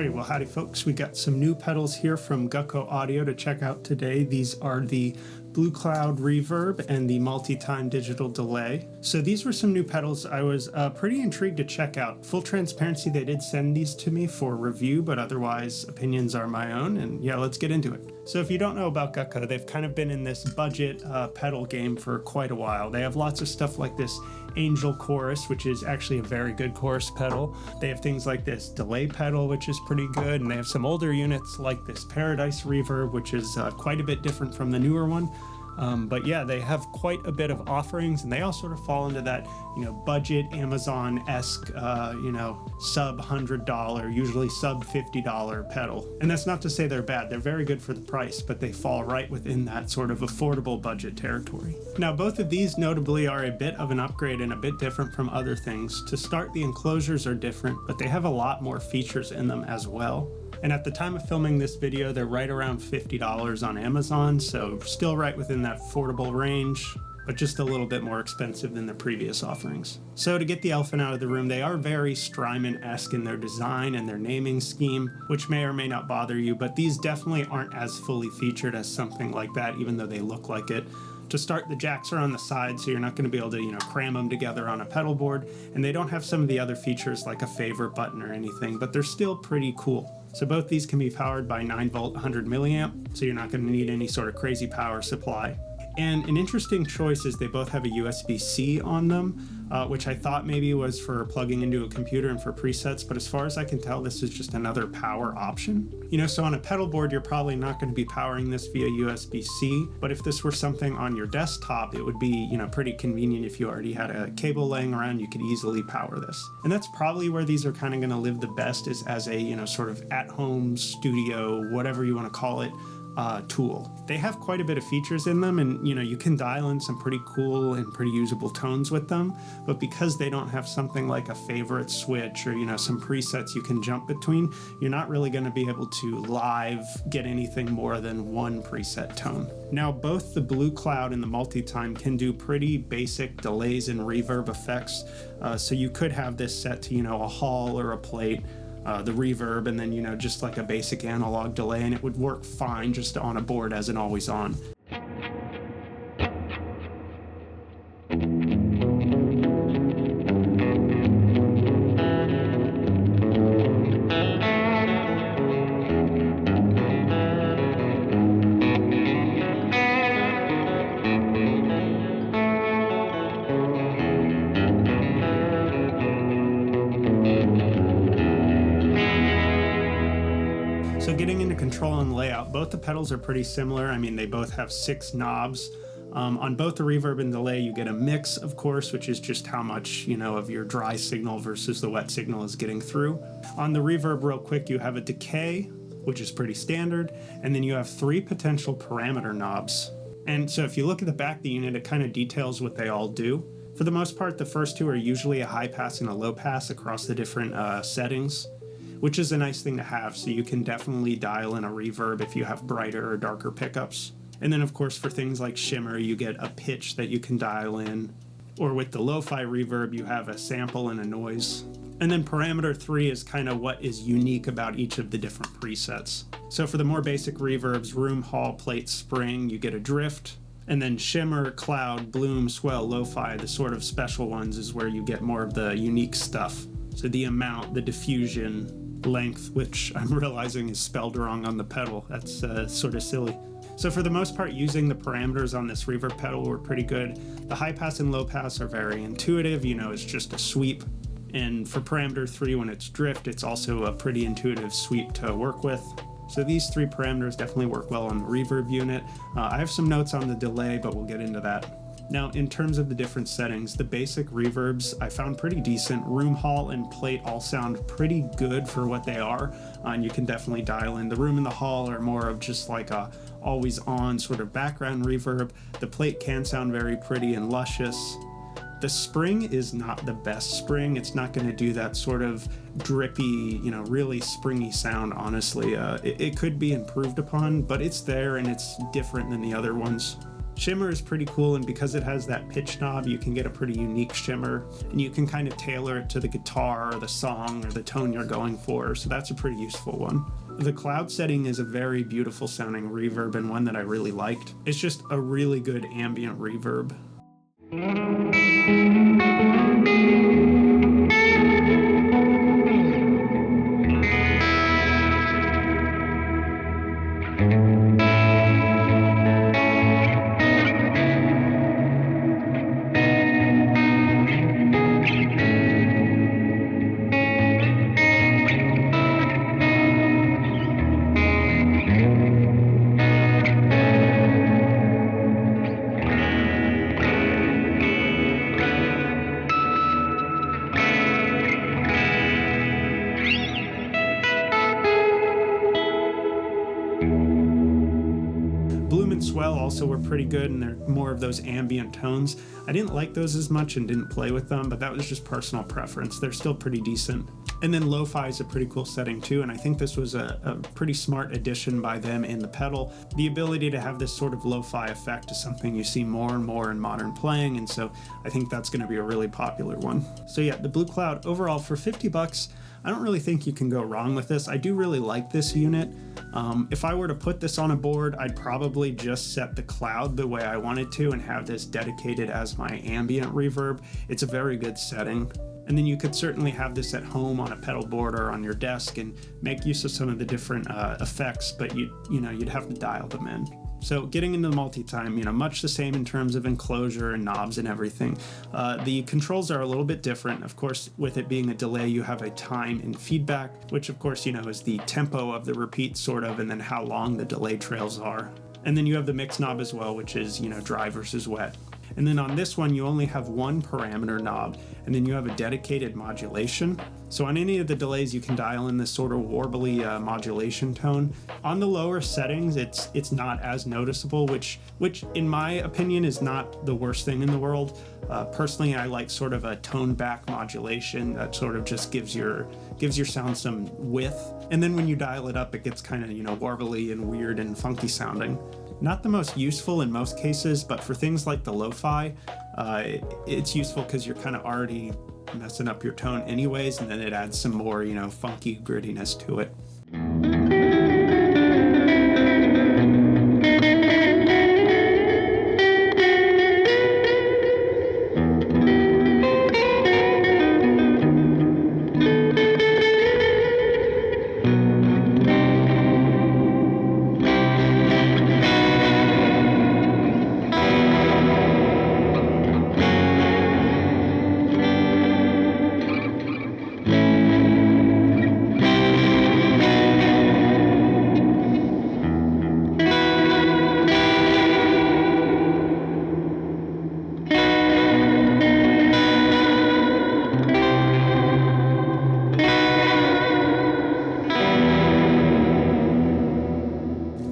Alrighty, well howdy folks, we got some new pedals here from Gokko Audio to check out today. These are the BlueCloud reverb and the MultiTime digital delay. So these were some new pedals I was pretty intrigued to check out. Full transparency, they did send these to me for review, but otherwise opinions are my own, and yeah, let's get into it. So if you don't know about Gokko, they've kind of been in this budget pedal game for quite a while. They have lots of stuff like this Angel Chorus, which is actually a very good chorus pedal. They have things like this delay pedal, which is pretty good, and they have some older units like this Paradise reverb, which is quite a bit different from the newer one. But yeah, they have quite a bit of offerings, and they all sort of fall into that, budget Amazon-esque, sub $100, usually sub $50 pedal. And that's not to say they're bad. They're very good for the price, but they fall right within that sort of affordable budget territory. Now, both of these notably are a bit of an upgrade and a bit different from other things. To start, the enclosures are different, but they have a lot more features in them as well. And at the time of filming this video, they're right around $50 on Amazon, so still right within that affordable range, but just a little bit more expensive than the previous offerings. So to get the elephant out of the room, they are very Strymon-esque in their design and their naming scheme, which may or may not bother you, but these definitely aren't as fully featured as something like that, even though they look like it. To start, the jacks are on the side, so you're not going to be able to, cram them together on a pedal board, and they don't have some of the other features like a favorite button or anything, but they're still pretty cool. So both these can be powered by 9-volt 100 milliamp, so you're not going to need any sort of crazy power supply. And an interesting choice is they both have a USB-C on them, which I thought maybe was for plugging into a computer and for presets, but as far as I can tell, this is just another power option. So on a pedal board, you're probably not going to be powering this via USB-C, but if this were something on your desktop, it would be, pretty convenient. If you already had a cable laying around, you could easily power this. And that's probably where these are kind of going to live the best, is as a, sort of at-home studio, whatever you want to call it, tool. They have quite a bit of features in them, and you can dial in some pretty cool and pretty usable tones with them, but because they don't have something like a favorite switch or some presets you can jump between, you're not really going to be able to live get anything more than one preset tone. Now, both the BlueCloud and the MultiTime can do pretty basic delays and reverb effects, so you could have this set to a hall or a plate, the reverb, and then just like a basic analog delay, and it would work fine just on a board as an always on. So getting into control and layout, both the pedals are pretty similar. I mean, they both have 6 knobs. On both the reverb and delay, you get a mix, of course, which is just how much, of your dry signal versus the wet signal is getting through. On the reverb, real quick, you have a decay, which is pretty standard, and then you have 3 potential parameter knobs. And so if you look at the back of the unit, it kind of details what they all do. For the most part, the first 2 are usually a high pass and a low pass across the different settings, which is a nice thing to have, so you can definitely dial in a reverb if you have brighter or darker pickups. And then of course for things like shimmer, you get a pitch that you can dial in, or with the lo-fi reverb, you have a sample and a noise. And then parameter 3 is kind of what is unique about each of the different presets. So for the more basic reverbs, room, hall, plate, spring, you get a drift. And then shimmer, cloud, bloom, swell, lo-fi, the sort of special ones, is where you get more of the unique stuff. So the amount, the diffusion, length, which I'm realizing is spelled wrong on the pedal. That's sort of silly. So for the most part, using the parameters on this reverb pedal were pretty good. The high pass and low pass are very intuitive, it's just a sweep. And for parameter 3, when it's drift, it's also a pretty intuitive sweep to work with. So these 3 parameters definitely work well on the reverb unit. I have some notes on the delay, but we'll get into that. Now, in terms of the different settings, the basic reverbs I found pretty decent. Room, hall, and plate all sound pretty good for what they are, and you can definitely dial in. The room and the hall are more of just like a always on sort of background reverb. The plate can sound very pretty and luscious. The spring is not the best spring. It's not going to do that sort of drippy, really springy sound, honestly. It could be improved upon, but it's there and it's different than the other ones. Shimmer is pretty cool, and because it has that pitch knob, you can get a pretty unique shimmer, and you can kind of tailor it to the guitar or the song or the tone you're going for, so that's a pretty useful one. The cloud setting is a very beautiful sounding reverb and one that I really liked. It's just a really good ambient reverb. Swell also were pretty good, and they're more of those ambient tones. I didn't like those as much and didn't play with them, but that was just personal preference. They're still pretty decent. And then lo-fi is a pretty cool setting too, and I think this was a pretty smart addition by them in the pedal. The ability to have this sort of lo-fi effect is something you see more and more in modern playing, and so I think that's going to be a really popular one. So yeah, the BlueCloud overall for 50 bucks, I don't really think you can go wrong with this. I do really like this unit. If I were to put this on a board, I'd probably just set the cloud the way I wanted to and have this dedicated as my ambient reverb. It's a very good setting. And then you could certainly have this at home on a pedal board or on your desk and make use of some of the different effects, but you'd have to dial them in. So getting into the MultiTime, much the same in terms of enclosure and knobs and everything. The controls are a little bit different. Of course, with it being a delay, you have a time and feedback, which of course, is the tempo of the repeat sort of, and then how long the delay trails are. And then you have the mix knob as well, which is, dry versus wet. And then on this one, you only have one parameter knob, and then you have a dedicated modulation. So on any of the delays, you can dial in this sort of warbly modulation tone. On the lower settings, it's not as noticeable, which in my opinion is not the worst thing in the world. Personally, I like sort of a toned back modulation that sort of just gives your sound some width. And then when you dial it up, it gets kind of, warbly and weird and funky sounding. Not the most useful in most cases, but for things like the lo-fi, it's useful because you're kind of already messing up your tone anyways, and then it adds some more, funky grittiness to it.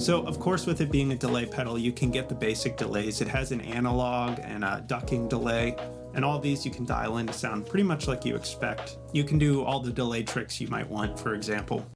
So of course, with it being a delay pedal, you can get the basic delays. It has an analog and a ducking delay, and all these you can dial in to sound pretty much like you expect. You can do all the delay tricks you might want, for example.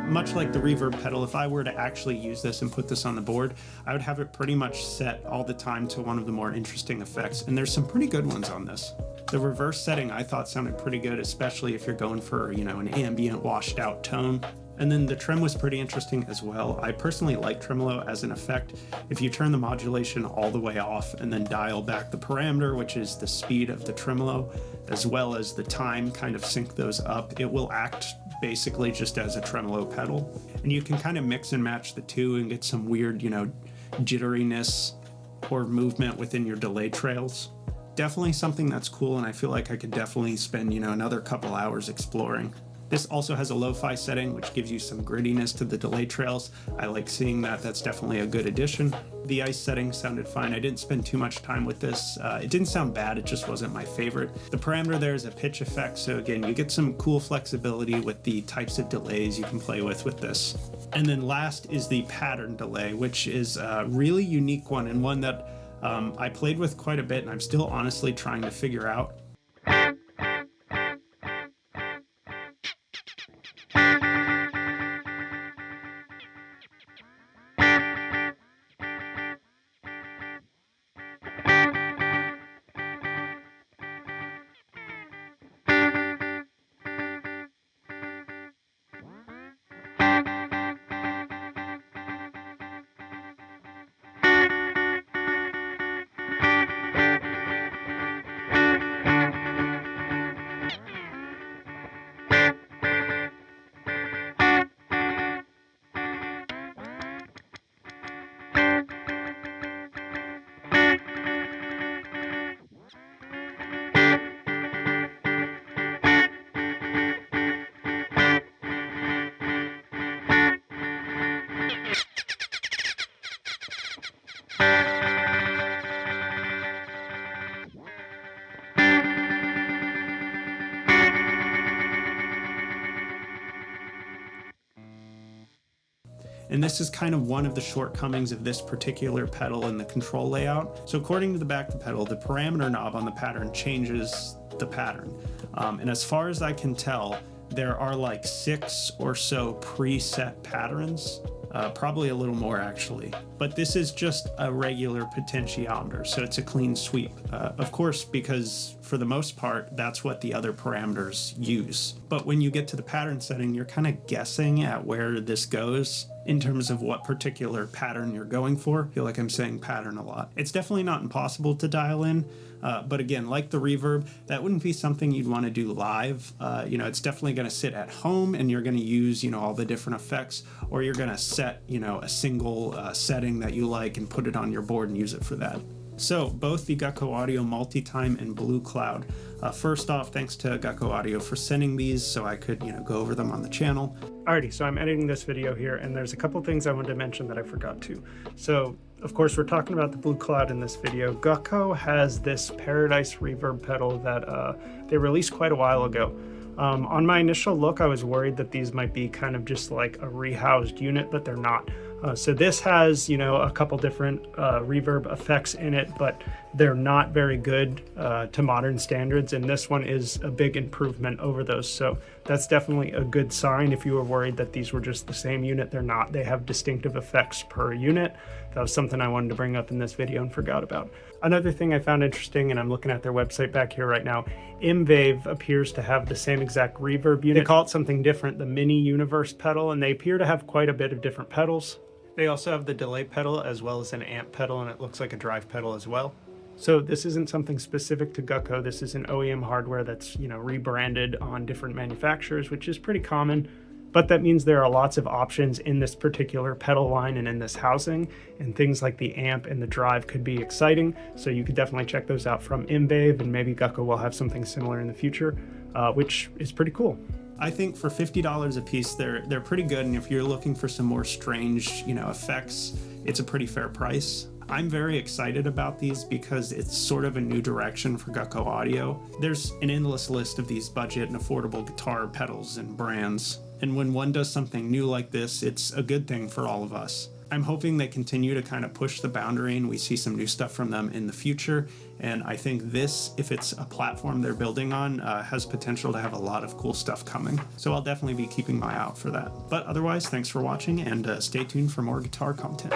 Much like the reverb pedal, if I were to actually use this and put this on the board, I would have it pretty much set all the time to one of the more interesting effects, and there's some pretty good ones on this. The reverse setting I thought sounded pretty good, especially if you're going for, an ambient washed out tone. And then the trim was pretty interesting as well. I personally like tremolo as an effect. If you turn the modulation all the way off and then dial back the parameter, which is the speed of the tremolo, as well as the time, kind of sync those up, it will act basically just as a tremolo pedal. And you can kind of mix and match the two and get some weird, jitteriness or movement within your delay trails. Definitely something that's cool, and I feel like I could definitely spend, another couple hours exploring. This also has a lo-fi setting, which gives you some grittiness to the delay trails. I like seeing that. That's definitely a good addition. The ice setting sounded fine. I didn't spend too much time with this. It didn't sound bad. It just wasn't my favorite. The parameter there is a pitch effect. So again, you get some cool flexibility with the types of delays you can play with this. And then last is the pattern delay, which is a really unique one, and one that I played with quite a bit, and I'm still honestly trying to figure out. And this is kind of one of the shortcomings of this particular pedal in the control layout. So according to the back of the pedal, the parameter knob on the pattern changes the pattern. And as far as I can tell, there are like 6 or so preset patterns, probably a little more actually. But this is just a regular potentiometer, so it's a clean sweep. Of course, because for the most part, that's what the other parameters use. But when you get to the pattern setting, you're kind of guessing at where this goes in terms of what particular pattern you're going for. I feel like I'm saying pattern a lot. It's definitely not impossible to dial in. But again, like the reverb, that wouldn't be something you'd want to do live. It's definitely going to sit at home and you're going to use, all the different effects, or you're going to set, a single setting that you like and put it on your board and use it for that. So both the Gokko Audio MultiTime and BlueCloud. First off, thanks to Gokko Audio for sending these so I could, go over them on the channel. Alrighty, so I'm editing this video here and there's a couple things I wanted to mention that I forgot to. So, of course, we're talking about the BlueCloud in this video. Gokko has this Paradise reverb pedal that they released quite a while ago. On my initial look, I was worried that these might be kind of just like a rehoused unit, but they're not. So this has, a couple different reverb effects in it, but they're not very good to modern standards, and this one is a big improvement over those. So that's definitely a good sign. If you were worried that these were just the same unit, they're not. They have distinctive effects per unit. That was something I wanted to bring up in this video and forgot about. Another thing I found interesting, and I'm looking at their website back here right now, MVave appears to have the same exact reverb unit. They call it something different, the Mini Universe pedal, and they appear to have quite a bit of different pedals. They also have the delay pedal as well as an amp pedal, and it looks like a drive pedal as well. So this isn't something specific to Gokko. This is an OEM hardware that's, rebranded on different manufacturers, which is pretty common. But that means there are lots of options in this particular pedal line and in this housing, and things like the amp and the drive could be exciting. So you could definitely check those out from MVave, and maybe Gokko will have something similar in the future, which is pretty cool. I think for $50 a piece, they're pretty good, and if you're looking for some more strange, effects, it's a pretty fair price. I'm very excited about these because it's sort of a new direction for Gokko Audio. There's an endless list of these budget and affordable guitar pedals and brands, and when one does something new like this, it's a good thing for all of us. I'm hoping they continue to kind of push the boundary and we see some new stuff from them in the future. And I think this, if it's a platform they're building on, has potential to have a lot of cool stuff coming. So I'll definitely be keeping my eye out for that. But otherwise, thanks for watching and stay tuned for more guitar content.